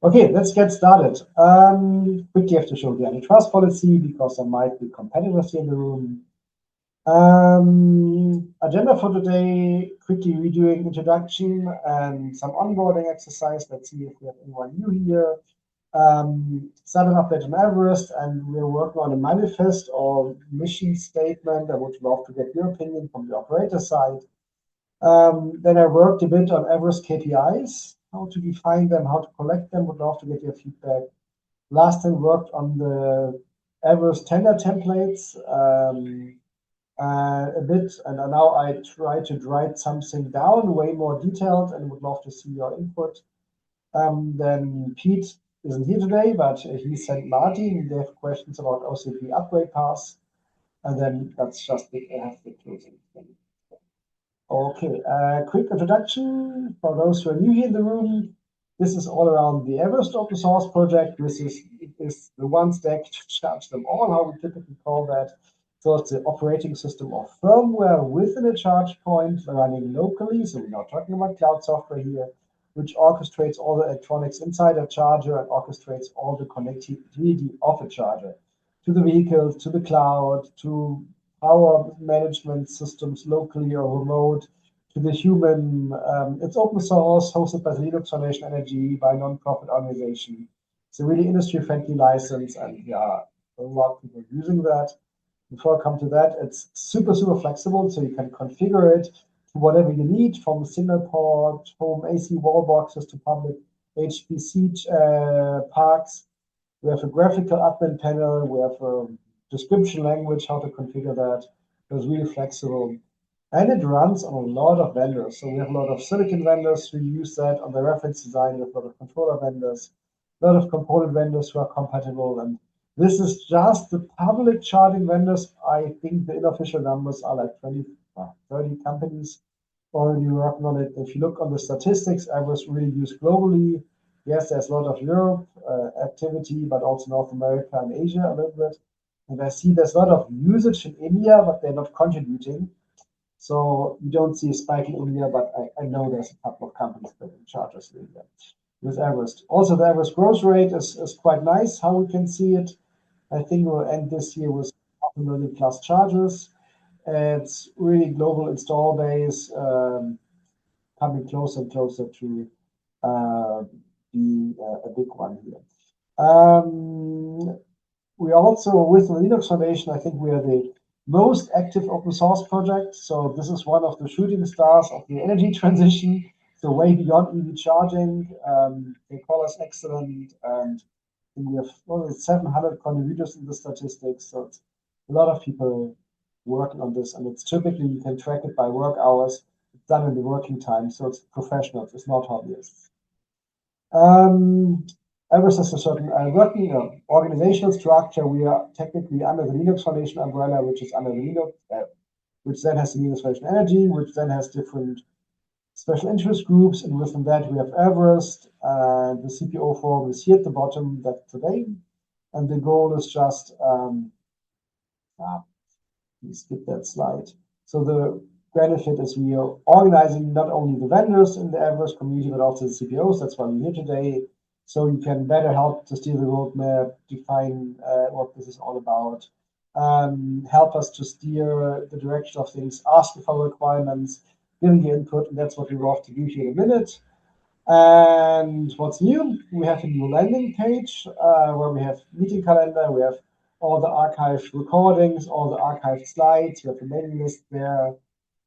Okay, let's get started. Quickly have to show the antitrust policy because there might be competitors here in the room. Agenda for today, quickly redoing introduction and some onboarding exercise. Let's see if we have anyone new here. Status update on EVerest, and we're working on a manifest or mission statement. I would love to get your opinion from the operator side. Then I worked a bit on EVerest KPIs, how to define them, how to collect them. Would love to get your feedback. Last time worked on the EVerest tender templates a bit, and now I try to write something down way more detailed and would love to see your input. Then Pete isn't here today, but he sent Martin. They have questions about OCPP Upgrade pass, and then that's just the closing thing. Okay, quick introduction for those who are new here in the room. This is all around the EVerest open source project. This is the one stack to charge them all, how we typically call that. So it's the operating system or firmware within a charge point running locally. So we're not talking about cloud software here, which orchestrates all the electronics inside a charger and orchestrates all the connectivity of a charger to the vehicles, to the cloud, to power management systems locally or remote, to the human. It's open source, hosted by the Linux Foundation Energy, by a non-profit organization. It's a really industry-friendly license, and yeah, a lot of people are using that. Before I come to that, it's super flexible, so you can configure it to whatever you need, from single port, home AC wall boxes to public HPC parks. We have a graphical admin panel. We have a description language, how to configure that. It's really flexible. And it runs on a lot of vendors. So we have a lot of silicon vendors who use that on the reference design. We have a lot of controller vendors, a lot of component vendors who are compatible. And this is just the public charging vendors. I think the unofficial numbers are like 20, 30 companies already working on it. If you look on the statistics, I was really used globally. Yes, there's a lot of Europe activity, but also North America and Asia a little bit. And I see there's a lot of usage in India, but they're not contributing. So you don't see a spike in India, but I know there's a couple of companies building chargers in India with EVerest. Also, the EVerest growth rate is quite nice, how we can see it. I think we'll end this year with 500,000 plus chargers. It's really global install base, coming closer and closer to be a big one here. We also, with the Linux Foundation, I think we are the most active open source project. So this is one of the shooting stars of the energy transition. So way beyond EV charging. They call us excellent, and we have more than 700 contributors in the statistics. So it's a lot of people working on this, and it's typically, you can track it by work hours. It's done in the working time, so it's professionals, it's not hobbyists. EVerest has a certain working organizational structure. We are technically under the Linux Foundation umbrella, which is under the Linux, which then has the Linux Foundation Energy, which then has different special interest groups, and within that we have EVerest, and the CPO Forum is here at the bottom, that's today. And the goal is just, please skip that slide. So the benefit is we are organizing not only the vendors in the EVerest community, but also the CPOs. That's why we're here today. So you can better help to steer the roadmap, define what this is all about, help us to steer the direction of things, ask for requirements, giving you input, and that's what we will have to do here in a minute. And what's new? We have a new landing page where we have meeting calendar, we have all the archived recordings, all the archived slides, we have a mailing list there.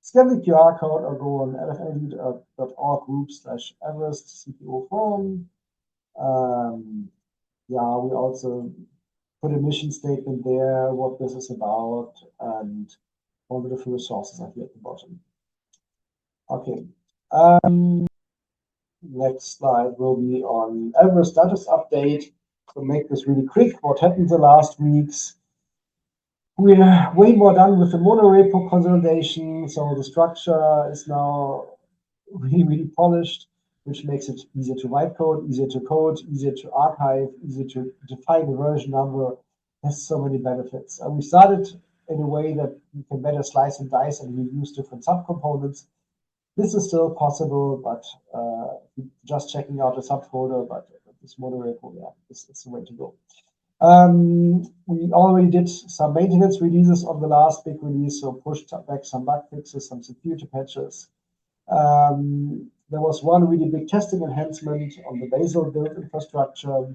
Scan the QR code or go on lfnd.org/EVerest CPO Forum. Yeah, we also put a mission statement there, what this is about, and all the different resources are here at the bottom. Okay. Next slide will be on EVerest status update. To make this really quick, what happened the last weeks? We're way more done with the monorepo consolidation, so the structure is now really polished, which makes it easier to write code, easier to code, easier to archive, easier to define the version number. Has so many benefits. And we started in a way that you can better slice and dice and reuse different subcomponents. This is still possible, but just checking out a subfolder, but this monorepo, yeah, is the way to go. We already did some maintenance releases on the last big release, so pushed back some bug fixes, some security patches. There was one really big testing enhancement on the basal build infrastructure.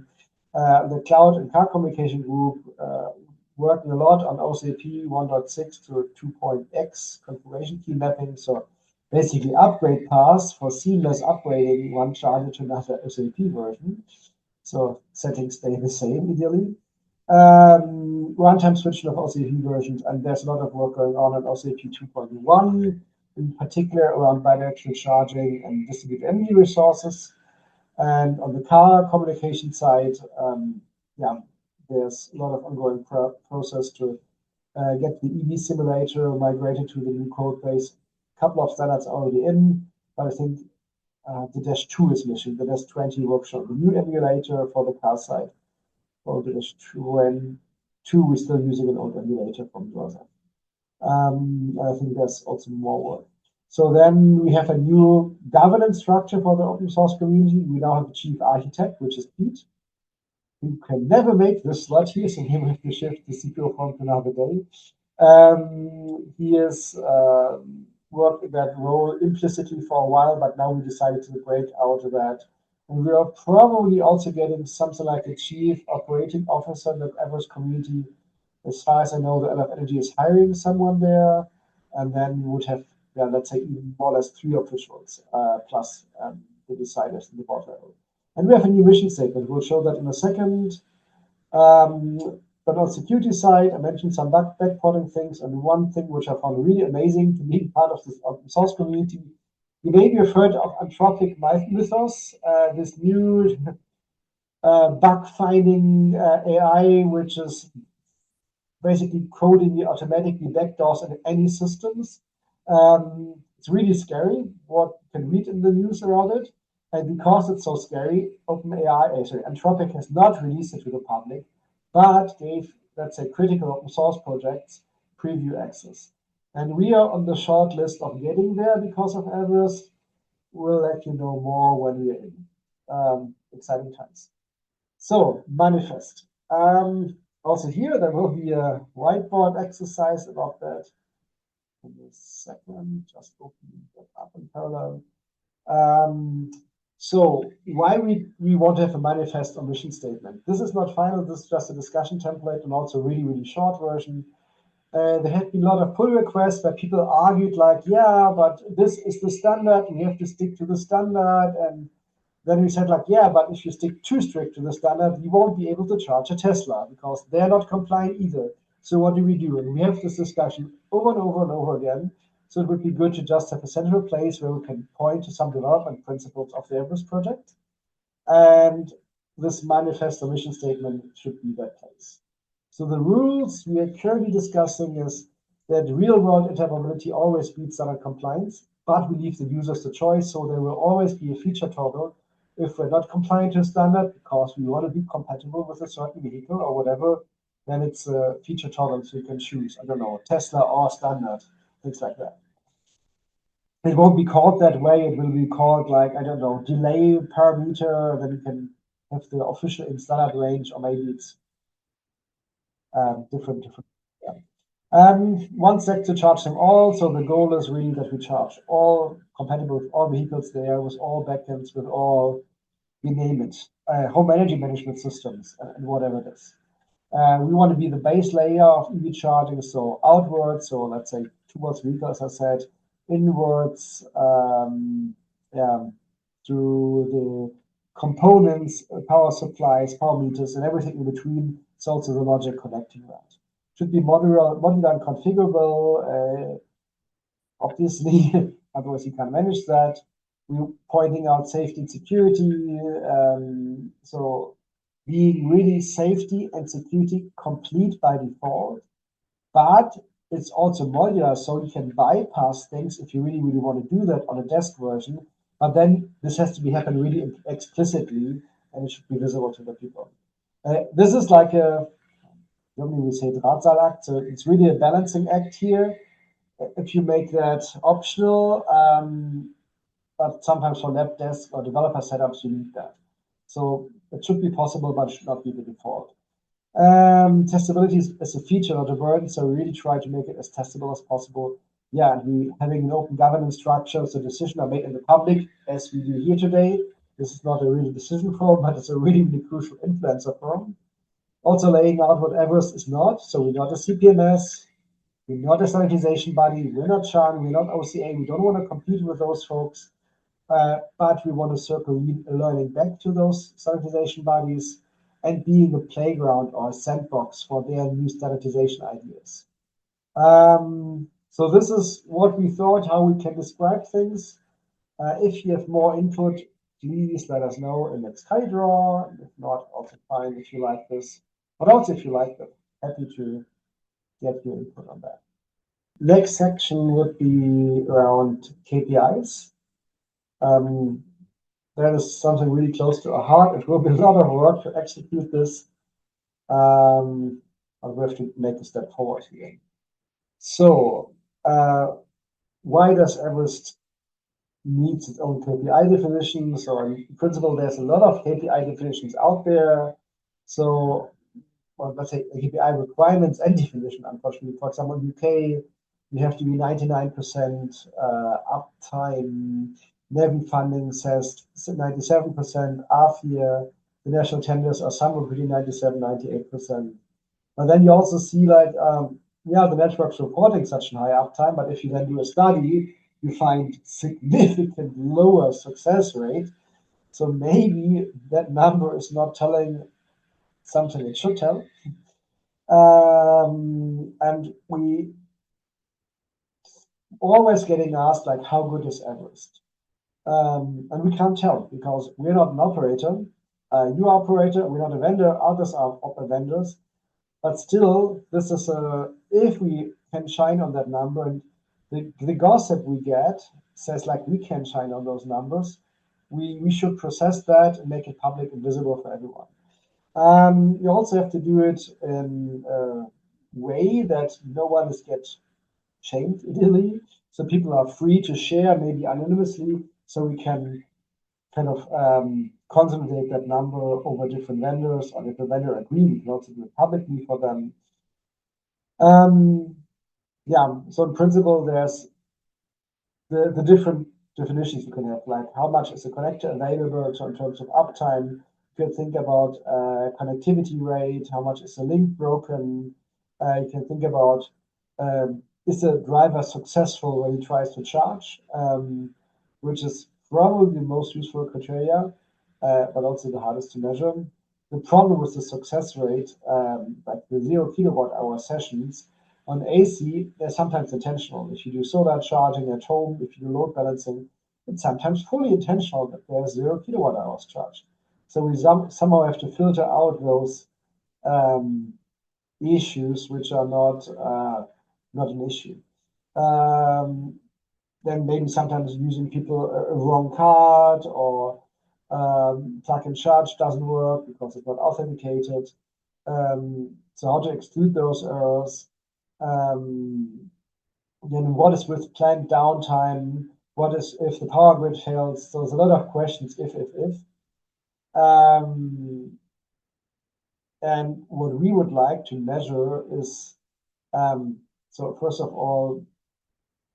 The cloud and car communication group working a lot on OCPP 1.6 to 2.x configuration key mapping. So basically upgrade paths for seamless upgrading one charger to another OCPP version. So settings stay the same ideally. Runtime switching of OCPP versions, and there's a lot of work going on OCPP 2.1, in particular around bidirectional charging and distributed energy resources. And on the car communication side, yeah, there's a lot of ongoing process to get the EV simulator migrated to the new code base. A couple of standards already in, but I think the Dash 2 is missing. The Dash 20 will show the new emulator for the car side. For the Dash 2, we're still using an old emulator from browser. I think there's also more work. So then we have a new governance structure for the open source community. We now have a chief architect, which is Pete, who can never make this slot here, so he will have to shift the CPO Forum to another day. He has worked in that role implicitly for a while, but now we decided to break out of that. And we are probably also getting something like a chief operating officer in the EVerest community. As far as I know, the LF Energy is hiring someone there, and then we would have, yeah, let's say even more or less 3 officials, plus the deciders in the board level. And we have a new mission statement. We'll show that in a second. But on the security side, I mentioned some backporting things, and one thing which I found really amazing to be part of this open source community, you maybe have heard of Anthropic Mythos, this new bug finding AI, which is basically coding the automatically backdoors in any systems. It's really scary what you can read in the news around it. And because it's so scary, Anthropic has not released it to the public, but gave, let's say, critical open source projects preview access. And we are on the short list of getting there because of EVerest. We'll let you know more when we're in. Exciting times. So, Manifest. Also here, there will be a whiteboard exercise about that. In a second, just open that up in parallel. So why we want to have a manifest or mission statement. This is not final, this is just a discussion template and also really, really short version. There have been a lot of pull requests where people argued like, yeah, but this is the standard, we have to stick to the standard. And then we said like, yeah, but if you stick too strict to the standard, you won't be able to charge a Tesla because they're not compliant either. So what do? And we have this discussion over and over and over again. So it would be good to just have a central place where we can point to some development principles of the EVerest project. And this manifest or mission statement should be that place. So the rules we are currently discussing is that real-world interoperability always beats standard compliance, but we leave the users the choice. So there will always be a feature toggle if we're not compliant to standard because we want to be compatible with a certain vehicle or whatever. Then it's a feature toggle, so you can choose, I don't know, Tesla or standard, things like that. It won't be called that way. It will be called like, I don't know, delay parameter. Then you can have the official in standard range, or maybe it's different. Yeah. One sec to charge them all. So the goal is really that we charge all compatible with all vehicles there, with all backends, with all, you name it, home energy management systems and whatever it is. We want to be the base layer of EV charging, so outwards, so let's say towards vehicles, as I said, inwards, through the components, power supplies, power meters, and everything in between. It's also the logic connecting that. Should be modular and configurable, obviously, otherwise you can't manage that. We're pointing out safety and security, so being really safety and security complete by default, but it's also modular, so you can bypass things if you really, really want to do that on a desk version. But then this has to be happen really explicitly, and it should be visible to the people. This is like a, normally we say Drahtseilakt, so it's really a balancing act here. If you make that optional, but sometimes for lab desk or developer setups, you need that. So It should be possible, but it should not be the default. Testability is a feature, not a burden, so we really try to make it as testable as possible. Yeah, and we having an open governance structure, so decisions are made in the public, as we do here today. This is not a real decision forum, but it's a really, really crucial influencer forum. Also laying out what EVerest is not. So we're not a CPMS, we're not a standardization body, we're not Chan, we're not OCA, we don't want to compete with those folks, but we want to circle learning back to those standardization bodies and being a playground or a sandbox for their new standardization ideas. So this is what we thought, how we can describe things. If you have more input, please let us know in next Hydra. If not, also fine if you like this. But also if you like it, happy to get your input on that. Next section would be around KPIs. That is something really close to our heart. It will be a lot of work to execute this. But we have to make a step forward here. So, why does EVerest need its own KPI definition? So, in principle, there's a lot of KPI definitions out there. So, or let's say KPI requirements and definition, unfortunately. For example, in UK, you have to be 99% uptime. Navi funding says 97%. AFIR, the national tenders are somewhere between 97, 98%. But then you also see like, yeah, the network's reporting such a high uptime, but if you then do a study, you find significant lower success rate. So maybe that number is not telling something it should tell. And we always getting asked like, how good is EVerest? And we can't tell because we're not an operator. You are operator, we're not a vendor, others are vendors. But still, this is if we can shine on that number, and the gossip we get says like we can shine on those numbers, we should process that and make it public and visible for everyone. You also have to do it in a way that no one is get shamed ideally. So people are free to share, maybe anonymously, so we can kind of consolidate that number over different vendors, or if the vendor agree, we can also do it publicly for them. Yeah, so in principle, there's the different definitions you can have, like how much is a connector available, so in terms of uptime. You can think about connectivity rate, how much is a link broken. You can think about is the driver successful when he tries to charge, which is probably the most useful criteria, but also the hardest to measure. The problem with the success rate, like the 0 kilowatt hour sessions on AC, they're sometimes intentional. If you do solar charging at home, if you do load balancing, it's sometimes fully intentional that there's 0 kilowatt hours charged. So we somehow have to filter out those issues which are not an issue. Then maybe sometimes using people a wrong card, or plug and charge doesn't work because it's not authenticated. So how to exclude those errors? Then what is with planned downtime? What is if the power grid fails? So there's a lot of questions if. And what we would like to measure is, so first of all,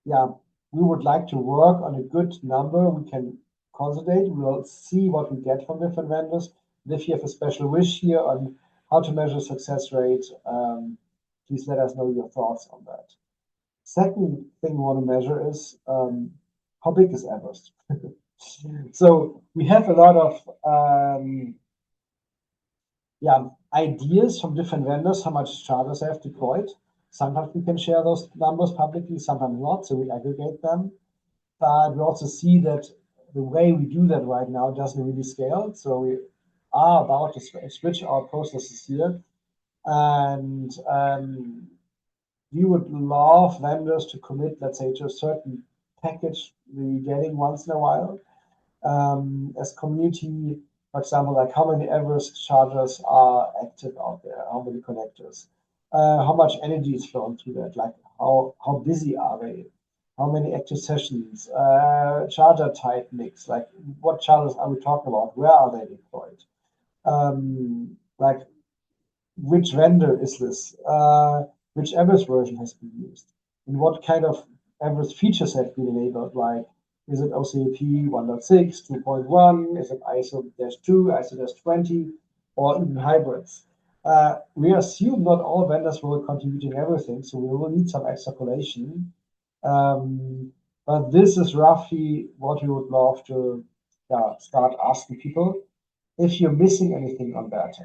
yeah, we would like to work on a good number we can consolidate. We'll see what we get from different vendors. And if you have a special wish here on how to measure success rate, please let us know your thoughts on that. Second thing we want to measure is how big is EVerest? So we have a lot of ideas from different vendors, how much chargers they have deployed. Sometimes we can share those numbers publicly, sometimes not, so we aggregate them. But we also see that the way we do that right now doesn't really scale. So we are about to switch our processes here. And we would love vendors to commit, let's say, to a certain package we're getting once in a while. As community, for example, like how many EVerest chargers are active out there, how many connectors, how much energy is flowing through that, like how busy are they, how many active sessions, charger type mix, like what chargers are we talking about, where are they deployed? like which vendor is this, which EVerest version has been used, and what kind of EVerest features have been enabled, like is it OCPP 1.6, 2.1, is it ISO-2, ISO-20, or even hybrids. We assume not all vendors will contribute in everything, so we will need some extrapolation. But this is roughly what we would love to start asking people. If you're missing anything on that,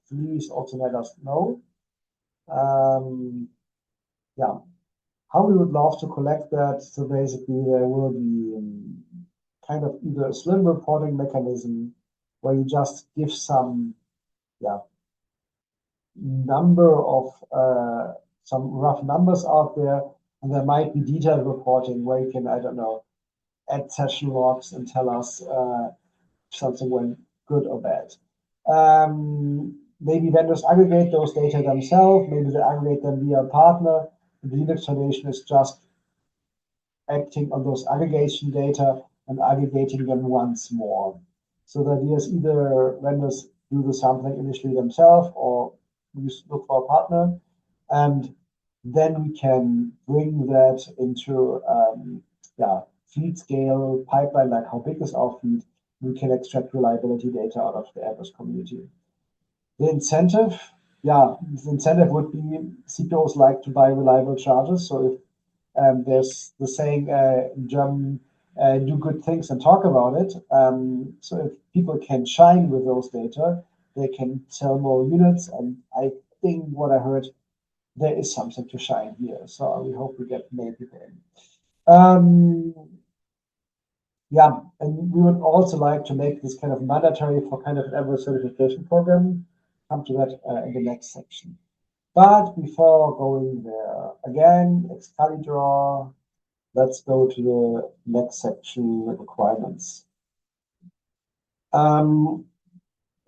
please also let us know. Yeah, how we would love to collect that. So basically, there will be kind of either a slim reporting mechanism where you just give some number of some rough numbers out there, and there might be detailed reporting where you can, I don't know, add session logs and tell us something went good or bad. Maybe vendors aggregate those data themselves. Maybe they aggregate them via a partner. The Linux Foundation is just acting on those aggregation data and aggregating them once more. So the idea is either vendors do the sampling initially themselves or we look for a partner, and then we can bring that into fleet scale pipeline, like how big is our fleet. We can extract reliability data out of the EVerest community. The incentive would be CPOs like to buy reliable chargers. So if there's the saying in German, do good things and talk about it. So if people can shine with those data, they can sell more units. And I think what I heard, there is something to shine here. So we hope we get many people in. Yeah, and we would also like to make this kind of mandatory for kind of an EVerest certification program. Come to that in the next section. But before going there, again, Excalibur, let's go to the next section, requirements.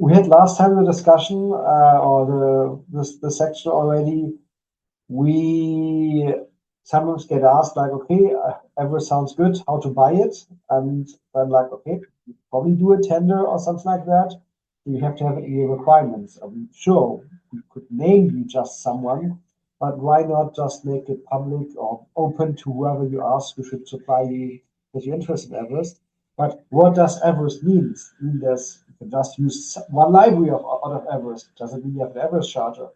We had last time the discussion or the section already. We sometimes get asked like, okay, EVerest sounds good, how to buy it? And I'm like, okay, probably do a tender or something like that. You have to have any requirements. Sure, we could name you just someone, but why not just make it public or open to whoever you ask who should supply you if you're interested in EVerest? But what does EVerest mean? You can just use one library out of EVerest. Doesn't mean you have an EVerest charger.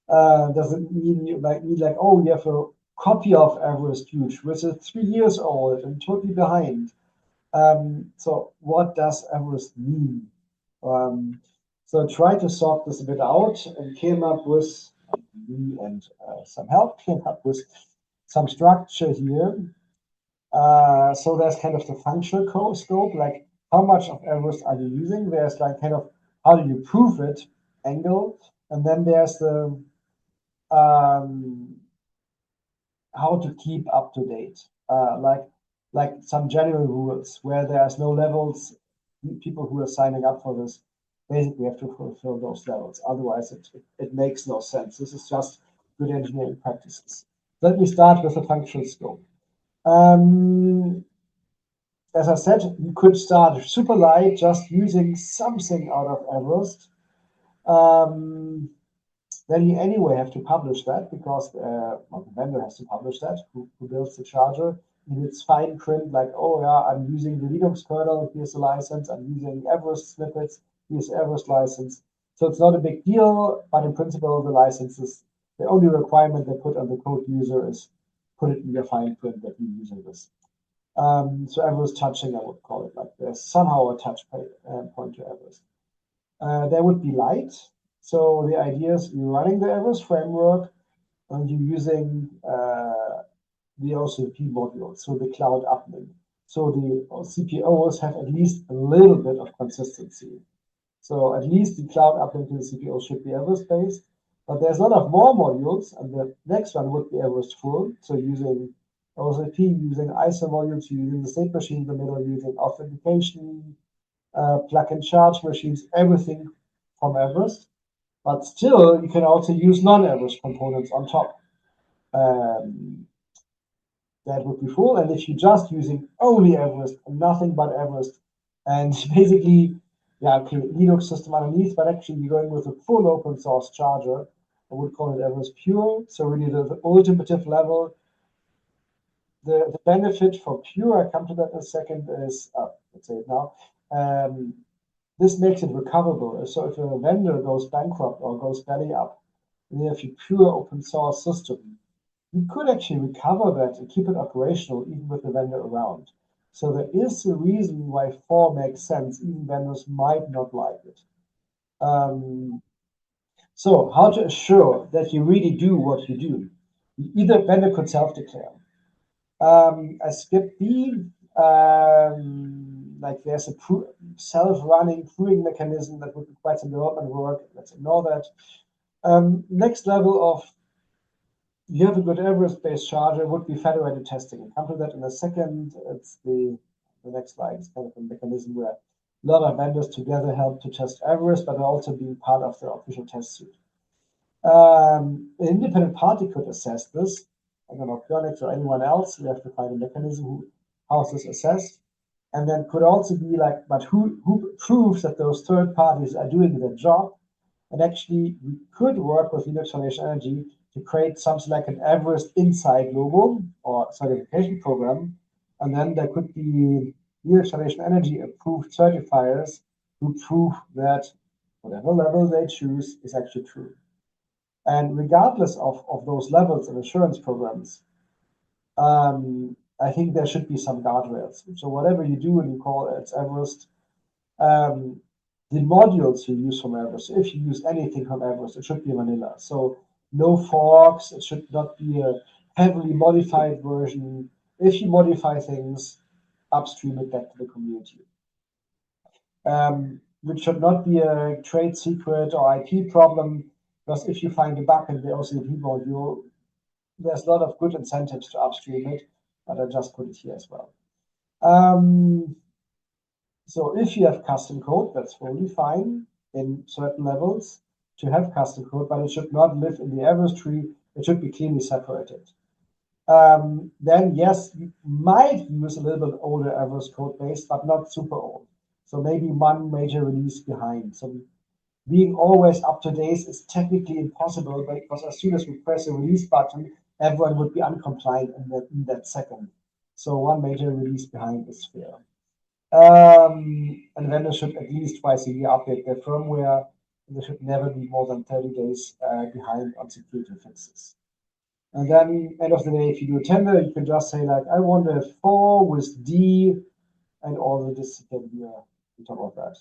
Doesn't mean like, oh, you have a copy of EVerest Huge, which is 3 years old and totally behind. So what does EVerest mean? So try to sort this a bit out and came up with, me and some help, came up with some structure here. So there's kind of the functional scope, like how much of EVerest are you using? There's like kind of how do you prove it angle, and then there's the how to keep up to date, like some general rules where there's no levels. People who are signing up for this basically have to fulfill those levels. Otherwise, it makes no sense. This is just good engineering practices. Let me start with the functional scope. As I said, you could start super light, just using something out of EVerest. Then you anyway have to publish that because the vendor has to publish that, who builds the charger. And it's fine print, like, oh yeah, I'm using the Linux kernel, here's a license, I'm using EVerest snippets, here's EVerest license. So it's not a big deal, but in principle, the licenses, the only requirement they put on the code user is put it in your fine print that you're using this. So EVerest touching, I would call it, like there's somehow a touch point to EVerest. There would be light. So the idea is you're running the EVerest framework and you're using the OCPP module, so the cloud uplink. So the CPOs have at least a little bit of consistency. So at least the cloud uplink to the CPO should be EVerest based. But there's a lot of more modules, and the next one would be EVerest full. So using OCP, using ISO modules, using the state machine in the middle, using authentication, plug and charge machines, everything from EVerest. But still, you can also use non-EVerest components on top. That would be full. And if you're just using only EVerest and nothing but EVerest, and basically, yeah, okay, Linux system underneath, but actually you're going with a full open source charger. I would call it EVerest Pure. So really the ultimate level. The benefit for Pure, I come to that in a second, is, let's say it now, this makes it recoverable. So if a vendor goes bankrupt or goes belly up, and you have a pure open source system, you could actually recover that and keep it operational even with the vendor around. So there is a reason why 4 makes sense, even vendors might not like it. So how to assure that you really do what you do? Either vendor could self-declare. I skipped B, like there's a self-running proving mechanism that would be quite some development work. Let's ignore that. Next level of you have a good EVerest-based charger would be federated testing. I'll come to that in a second. It's the next slide. It's kind of a mechanism where a lot of vendors together help to test EVerest, but also being part of the official test suite. An independent party could assess this. I don't know, Pionix or anyone else. We have to find a mechanism how this assessed. And then could also be like, but who proves that those third parties are doing their job? And actually, we could work with Linux Foundation Energy to create something like an EVerest Insight logo or certification program. And then there could be Linux Foundation Energy approved certifiers who prove that whatever level they choose is actually true. And regardless of those levels and assurance programs, I think there should be some guardrails. So whatever you do and you call it EVerest, the modules you use from EVerest, if you use anything from EVerest, it should be vanilla. So no forks, it should not be a heavily modified version. If you modify things, upstream it back to the community. Which should not be a trade secret or IP problem, because if you find a bug in the OCPP module, there's a lot of good incentives to upstream it, but I just put it here as well. So if you have custom code, that's totally fine in certain levels to have custom code, but it should not live in the EVerest tree. It should be cleanly separated. Then yes, you might use a little bit older EVerest code base, but not super old. So maybe one major release behind. So being always up to date is technically impossible, because as soon as we press a release button, everyone would be uncompliant in that second. So one major release behind is fair. And vendors should at least twice a year update their firmware. They should never be more than 30 days behind on security fixes. And then, end of the day, if you do a tender, you can just say, like, I want a 4 with D and all the discipline here on top of that.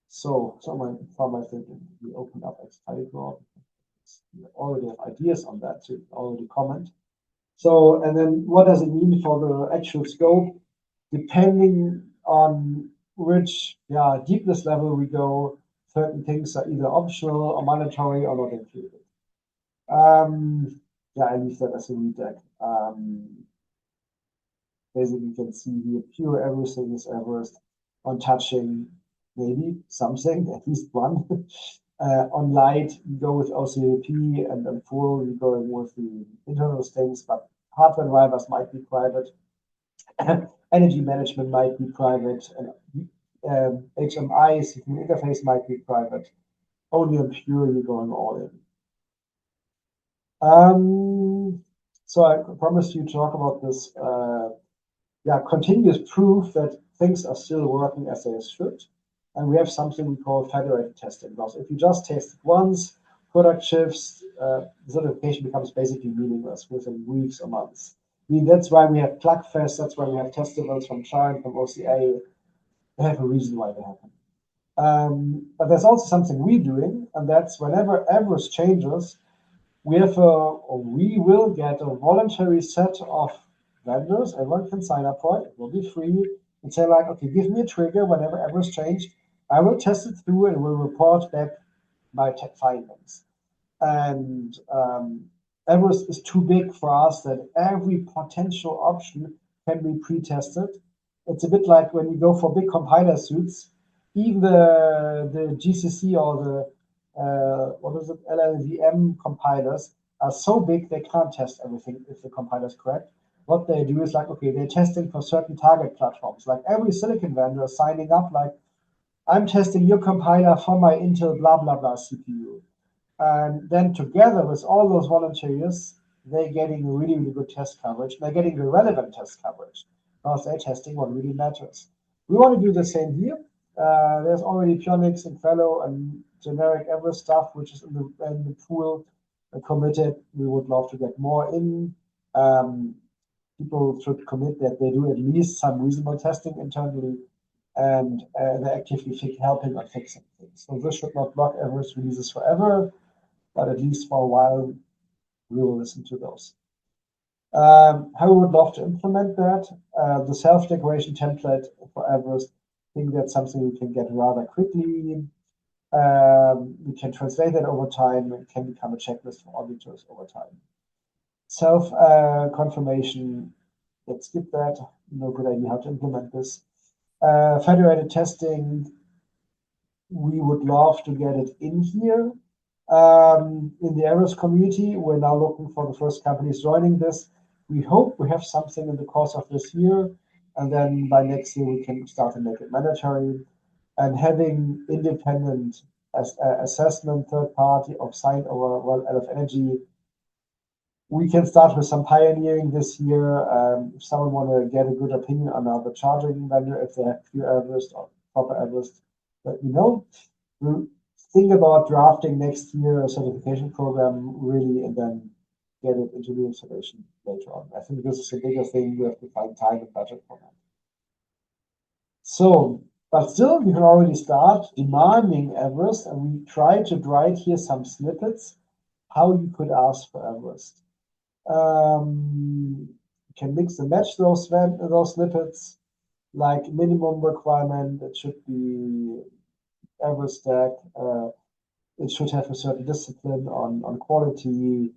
So from my thinking, we open up Excalibur. We already have ideas on that, so you can already comment. So, and then what does it mean for the actual scope? Depending on which deepness level we go, certain things are either optional or mandatory or not included. I leave that as a read deck. Basically, you can see here pure everything is EVerest. On touching, maybe something, at least one. On light, you go with OCPP, and on full, you go with the internal things, but hardware drivers might be private. Energy management might be private, and HMI, CPU interface might be private. Only on pure, you're going all in. So I promised you to talk about this continuous proof that things are still working as they should. And we have something we call federated testing. Because if you just test it once, product shifts, the certification becomes basically meaningless within weeks or months. I mean, that's why we have plug fest, that's why we have festivals from China, from OCA. They have a reason why they happen. But there's also something we're doing, and that's whenever EVerest changes, we will get a voluntary set of vendors. Everyone can sign up for it. It will be free. And say, like, okay, give me a trigger whenever EVerest changed. I will test it through and will report back my tech findings. And EVerest is too big for us that every potential option can be pre-tested. It's a bit like when you go for big compiler suites, even the GCC or the LLVM compilers are so big they can't test everything if the compiler is correct. what they do is like, okay, they're testing for certain target platforms. Like every silicon vendor is signing up, like, I'm testing your compiler for my Intel blah, blah, blah CPU. And then together with all those volunteers, they're getting really, really good test coverage. They're getting the relevant test coverage because they're testing what really matters. We want to do the same here. There's already Pionix and Fellow and generic EVerest stuff, which is in the pool committed. We would love to get more in. People should commit that they do at least some reasonable testing internally, and they're actively helping on fixing things. So this should not block EVerest releases forever, but at least for a while, we will listen to those. How we would love to implement that, the self-declaration template for EVerest, I think that's something we can get rather quickly. We can translate that over time. It can become a checklist for auditors over time. Self-confirmation, let's skip that. No good idea how to implement this. Federated testing, we would love to get it in here. In the EVerest community, we're now looking for the first companies joining this. We hope we have something in the course of this year, and then by next year we can start to make it mandatory. And having independent assessment, third party of signed over LF Energy, we can start with some pioneering this year. If someone want to get a good opinion on the charging vendor, if they have pure EVerest or proper EVerest, let me know. We'll think about drafting next year a certification program really, and then get it into the installation later on. I think this is a bigger thing. We have to find time and budget for that. So, but still, you can already start demanding EVerest, and we try to write here some snippets how you could ask for EVerest. You can mix and match those snippets, like minimum requirement. It should be EVerest stack. It should have a certain discipline on quality.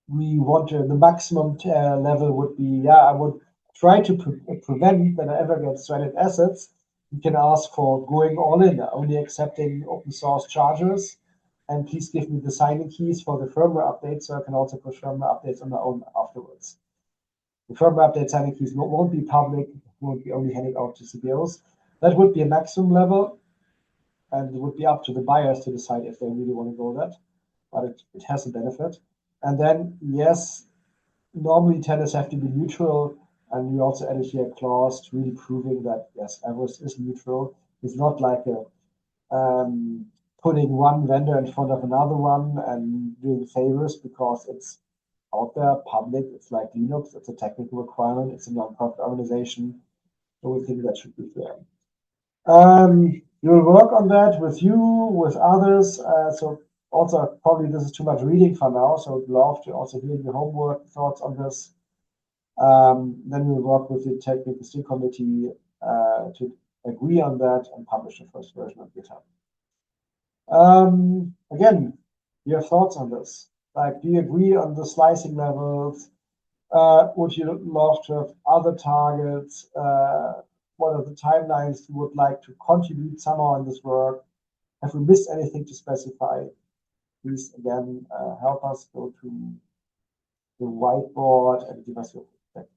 We want the maximum level would be, I would try to prevent that I ever get stranded assets. You can ask for going all in, only accepting open source chargers. And please give me the signing keys for the firmware updates so I can also push firmware updates on my own afterwards. The firmware update signing keys won't be public, won't be only handed out to CPOs. That would be a maximum level, and it would be up to the buyers to decide if they really want to go that, but it has a benefit. And then, yes, normally tenders have to be neutral, and we also added here a clause really proving that, yes, EVerest is neutral. It's not like putting one vendor in front of another one and doing favors because it's out there, public. It's like Linux. It's a technical requirement. It's a non-profit organization. So we think that should be fair. We will work on that with you, with others. So also, probably this is too much reading for now. So I'd love to also hear your homework thoughts on this. Then we'll work with the technical steering committee to agree on that and publish the first version on GitHub. Again, your thoughts on this? Like, do you agree on the slicing levels? Would you love to have other targets? What are the timelines you would like to contribute somehow in this work? Have we missed anything to specify? Please, again, help us go to the whiteboard and give us your feedback.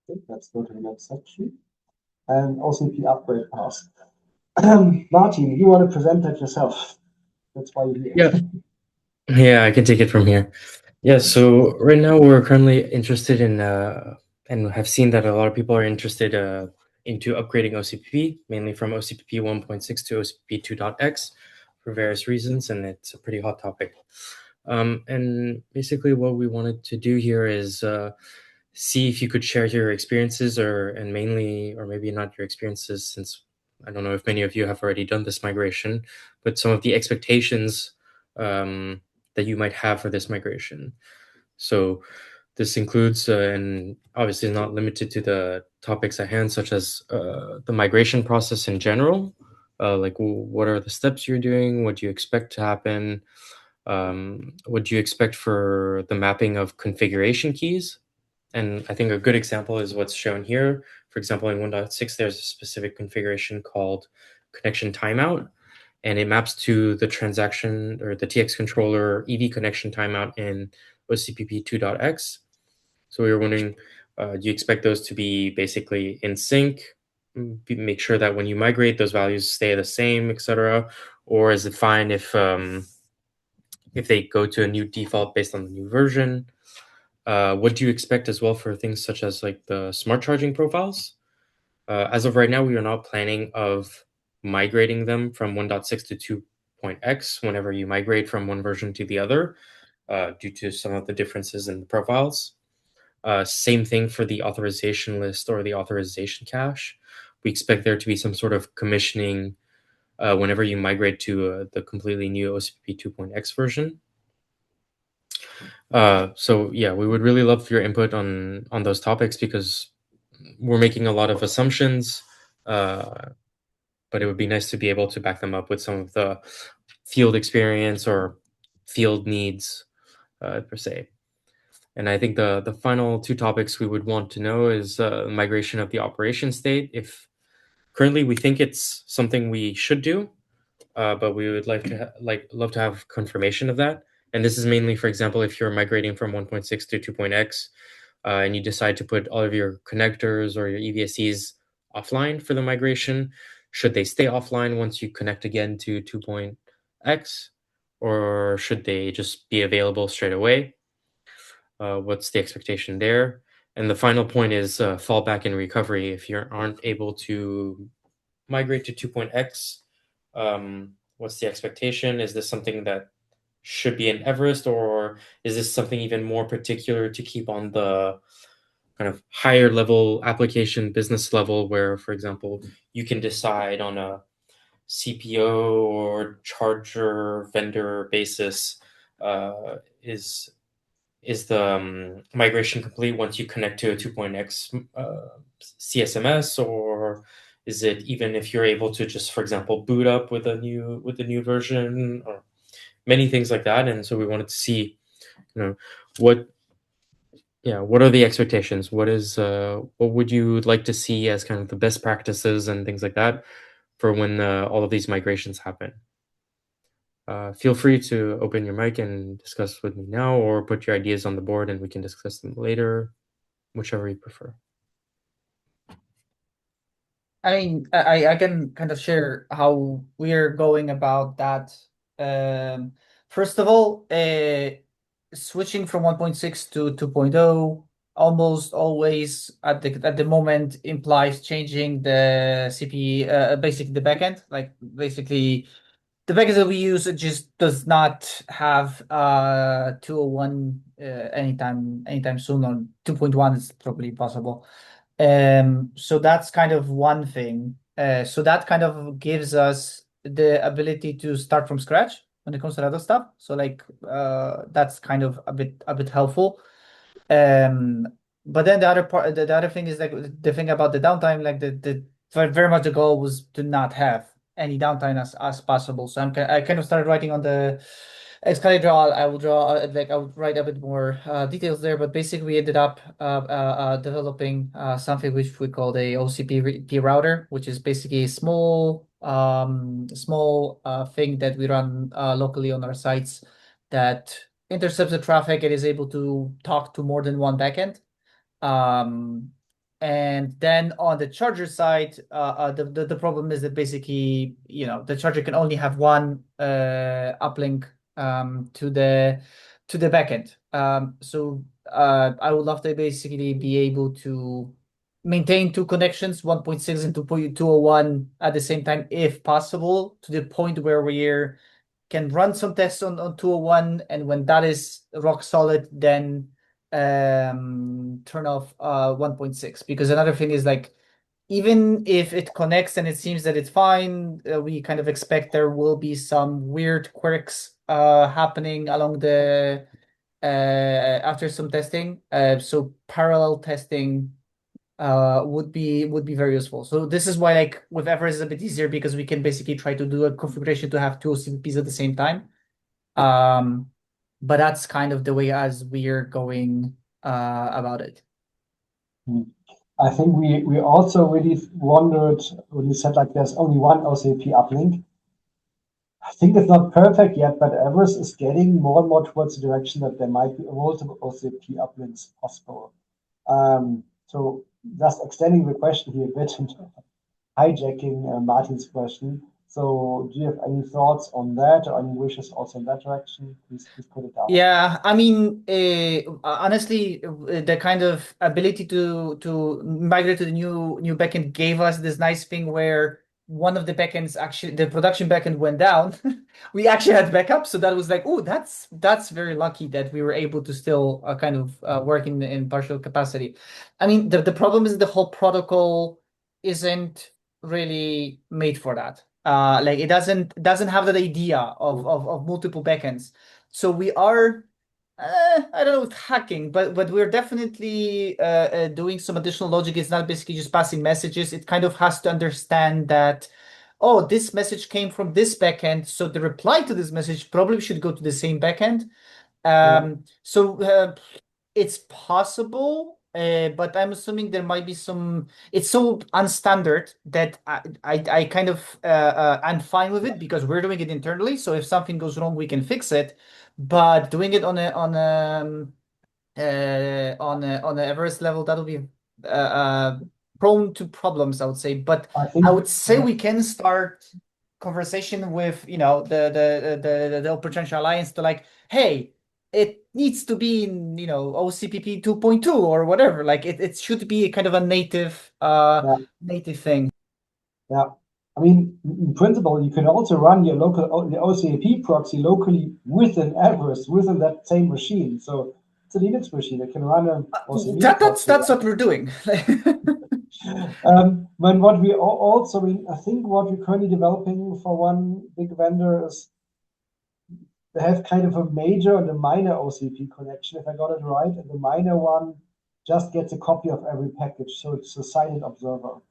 Okay, let's go to the next section. And OCPP Upgrade pass. Martin, you want to present that yourself? That's why you're here. Yeah, I can take it from here. Yeah, so right now we're currently interested in and have seen that a lot of people are interested into upgrading OCPP, mainly from OCPP 1.6 to OCPP 2.x for various reasons, and it's a pretty hot topic. And basically what we wanted to do here is see if you could share your experiences and mainly, or maybe not your experiences, since I don't know if many of you have already done this migration, but some of the expectations that you might have for this migration. So this includes, and obviously not limited to the topics at hand, such as the migration process in general, like what are the steps you're doing, what do you expect to happen, what do you expect for the mapping of configuration keys. And I think a good example is what's shown here. For example, in 1.6, there's a specific configuration called connection timeout. and it maps to the transaction or the TX controller EV connection timeout in OCPP 2.x. So we were wondering, do you expect those to be basically in sync? Make sure that when you migrate, those values stay the same, etc. Or is it fine if they go to a new default based on the new version? What do you expect as well for things such as like the smart charging profiles? As of right now, we are not planning of migrating them from 1.6 to 2.x whenever you migrate from one version to the other, due to some of the differences in the profiles. Same thing for the authorization list or the authorization cache. We expect there to be some sort of commissioning whenever you migrate to the completely new OCPP 2.x version. So yeah, we would really love your input on those topics because we're making a lot of assumptions, but it would be nice to be able to back them up with some of the field experience or field needs per se. And I think the final two topics we would want to know is migration of the operation state. If currently we think it's something we should do, but we would love to have confirmation of that. And this is mainly, for example, if you're migrating from 1.6 to 2.x, and you decide to put all of your connectors or your EVSEs offline for the migration, should they stay offline once you connect again to 2.x, or should they just be available straight away? What's the expectation there? And the final point is fallback and recovery. If you aren't able to migrate to 2.x, what's the expectation? Is this something that should be in EVerest, or is this something even more particular to keep on the kind of higher level application business level where, for example, you can decide on a CPO or charger vendor basis, is the migration complete once you connect to a 2.x CSMS, or is it even if you're able to just, for example, boot up with the new version, or many things like that? And so we wanted to see, what are the expectations? What would you like to see as kind of the best practices and things like that for when all of these migrations happen? Feel free to open your mic and discuss with me now, or put your ideas on the board and we can discuss them later, whichever you prefer. I mean, I can kind of share how we're going about that. First of all, switching from 1.6 to 2.0 almost always at the moment implies changing the CP, basically the backend. Like basically the backend that we use, it just does not have 201 anytime soon. On 2.1 is probably possible. So that's kind of one thing. So that kind of gives us the ability to start from scratch when it comes to other stuff. So like that's kind of a bit helpful. But then the other part, the other thing is like the thing about the downtime, like the very much the goal was to not have any downtime as possible. So I kind of started writing on the escalator. I will draw like I would write a bit more details there, but basically we ended up developing something which we call the OCPP router, which is basically a small thing that we run locally on our sites that intercepts the traffic. It is able to talk to more than one backend. And then on the charger side, the problem is that basically, the charger can only have one uplink to the backend. So I would love to basically be able to maintain two connections, 1.6 and 2.201 at the same time, if possible, to the point where we can run some tests on 201, and when that is rock solid, then turn off 1.6. Because another thing is like, even if it connects and it seems that it's fine, we kind of expect there will be some weird quirks happening along the after some testing. So parallel testing would be very useful. So this is why, like, with EVerest is a bit easier, because we can basically try to do a configuration to have two OCPPs at the same time. But that's kind of the way as we're going about it. I think we also really wondered when you said like there's only one OCP uplink. I think it's not perfect yet, but EVerest is getting more and more towards the direction that there might be multiple OCP uplinks possible. So just extending the question here a bit and hijacking Martin's question. So do you have any thoughts on that or any wishes also in that direction? Please put it down. Yeah, I mean, honestly, the kind of ability to migrate to the new backend gave us this nice thing where one of the backends actually the production backend went down. We actually had backup, so that was like, oh, that's very lucky that we were able to still kind of work in partial capacity. I mean, the problem is the whole protocol isn't really made for that. Like it doesn't have that idea of multiple backends. So we are, I don't know if hacking, but we're definitely doing some additional logic. It's not basically just passing messages. It kind of has to understand that, oh, this message came from this backend, so the reply to this message probably should go to the same backend. So it's possible, but I'm assuming there might be some. It's so unstandard that I kind of I'm fine with it because we're doing it internally. So if something goes wrong, we can fix it. But doing it on a Everest level, that'll be prone to problems, I would say. But I would say we can start conversation with the Potential Alliance to like, hey, it needs to be in OCPP 2.2 or whatever. Like it should be kind of a native native thing. Yeah. I mean, in principle, you can also run your local the OCPP proxy locally within EVerest, within that same machine. So it's a Linux machine that can run an OCPP proxy. That's what we're doing. When what we also, I mean, I think what we're currently developing for one big vendor is they have kind of a major and a minor OCP connection, if I got it right. And the minor one just gets a copy of every package. So it's a silent observer.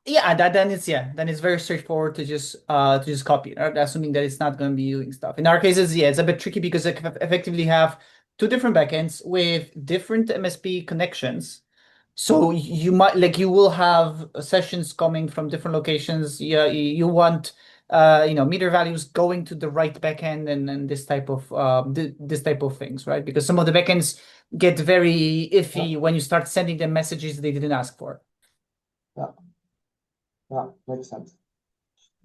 Yeah, then it's very straightforward to just copy it, assuming that it's not going to be doing stuff. In our cases, yeah, it's a bit tricky because they effectively have two different backends with different MSP connections. So you will have sessions coming from different locations. Yeah, you want meter values going to the right backend and this type of this type of things, right? Because some of the backends get very iffy when you start sending them messages they didn't ask for. Yeah, makes sense.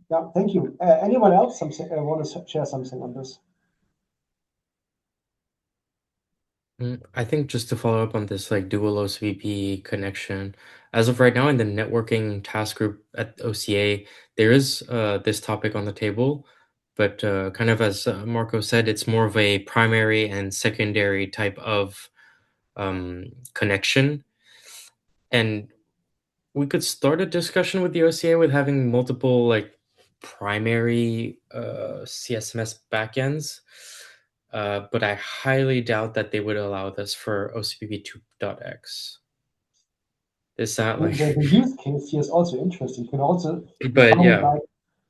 Yeah, thank you. Anyone else want to share something on this? I think just to follow up on this like dual OCPP connection, as of right now in the networking task group at OCA, there is this topic on the table, but kind of as Marco said, it's more of a primary and secondary type of connection. And we could start a discussion with the OCA with having multiple like primary CSMS backends. But I highly doubt that they would allow this for OCPP 2.x. Is that like the use case here is also interesting. You can also but yeah.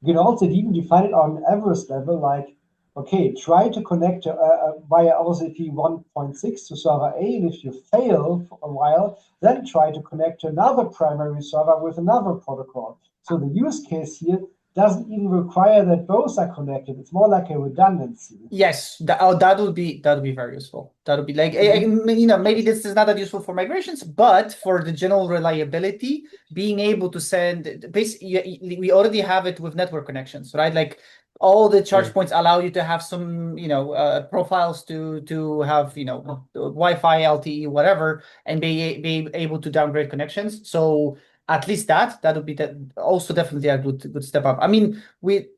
You can also even define it on EVerest level, like, okay, try to connect via OCP 1.6 to server A, and if you fail for a while, then try to connect to another primary server with another protocol. So the use case here doesn't even require that both are connected. It's more like a redundancy. Yes, that would be very useful. That would be like maybe this is not that useful for migrations, but for the general reliability, being able to send basically we already have it with network connections, right? Like all the charge points allow you to have some profiles to have Wi-Fi, LTE, whatever, and be able to downgrade connections. So at least that would be also definitely a good step up. I mean we're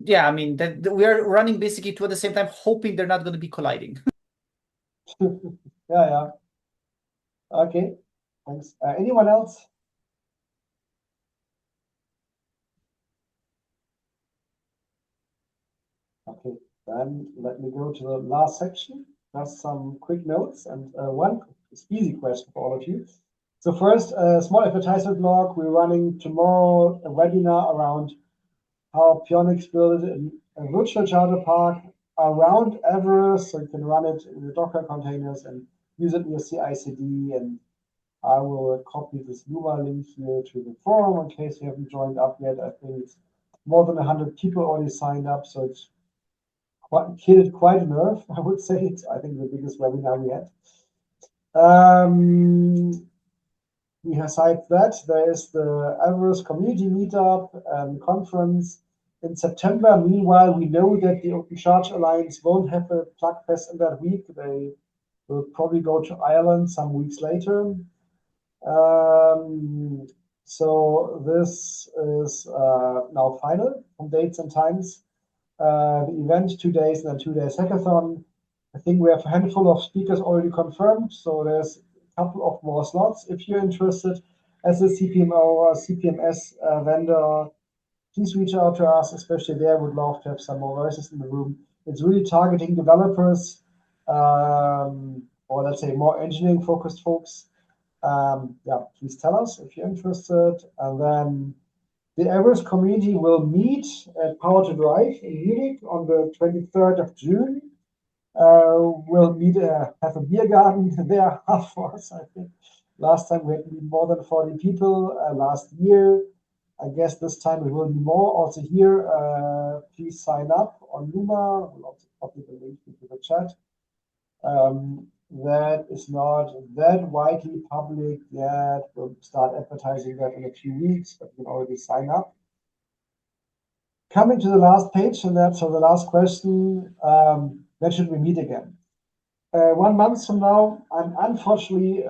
running basically two at the same time, hoping they're not going to be colliding. Yeah. Okay, thanks. Anyone else? Okay, then let me go to the last section. Just some quick notes and one easy question for all of you. So first, a small advertisement blog. We're running tomorrow a webinar around how Pionix built a virtual charter park around EVerest, so you can run it in the Docker containers and use it in your CI/CD. And I will copy this URL link here to the forum in case you haven't joined up yet. I think it's more than 100 people already signed up, so it's hit quite a nerve, I would say. It's, I think, the biggest webinar we had. Besides that, there is the EVerest community meetup and conference in September. Meanwhile, we know that the Open Charge Alliance won't have a plug fest in that week. They will probably go to Ireland some weeks later. So this is now final on dates and times. The event, 2 days and then 2 days hackathon. I think we have a handful of speakers already confirmed, so there's a couple of more slots. If you're interested as a CPMO or CPMS vendor, please reach out to us, especially there. Would love to have some more voices in the room. It's really targeting developers, or let's say more engineering focused folks. Yeah, please tell us if you're interested. And then the EVerest community will meet at Power to Drive in Munich on the 23rd of June. We'll meet, have a beer garden there afterwards, I think. Last time we had more than 40 people last year. I guess this time it will be more. Also here, please sign up on Luma. We'll also copy the link into the chat. That is not that widely public yet. We'll start advertising that in a few weeks, but you can already sign up. Coming to the last page, and that's the last question. When should we meet again? 1 month from now, I'm unfortunately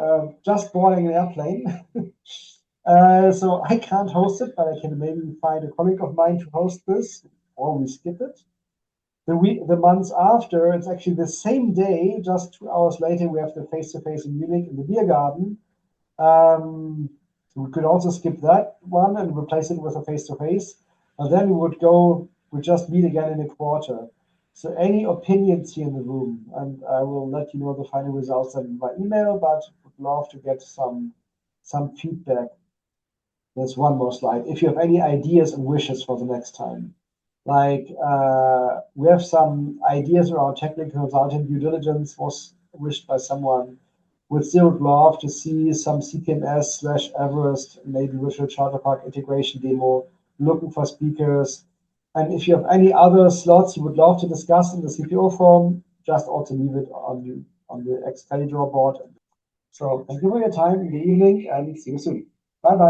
just boarding an airplane. So I can't host it, but I can maybe find a colleague of mine to host this, or we skip it. The months after, it's actually the same day, just 2 hours later, we have the face-to-face in Munich in the beer garden. So we could also skip that one and replace it with a face-to-face. And then we just meet again in a quarter. So any opinions here in the room, and I will let you know the final results then by email, but would love to get some feedback. There's one more slide. If you have any ideas and wishes for the next time. Like, we have some ideas around technical consulting due diligence was wished by someone. Would still love to see some CPMS/EVerest, maybe virtual charter park integration demo, looking for speakers. And if you have any other slots you would love to discuss in the CPO forum, just also leave it on the Excalibur board. So thank you for your time in the evening and see you soon. Bye-bye.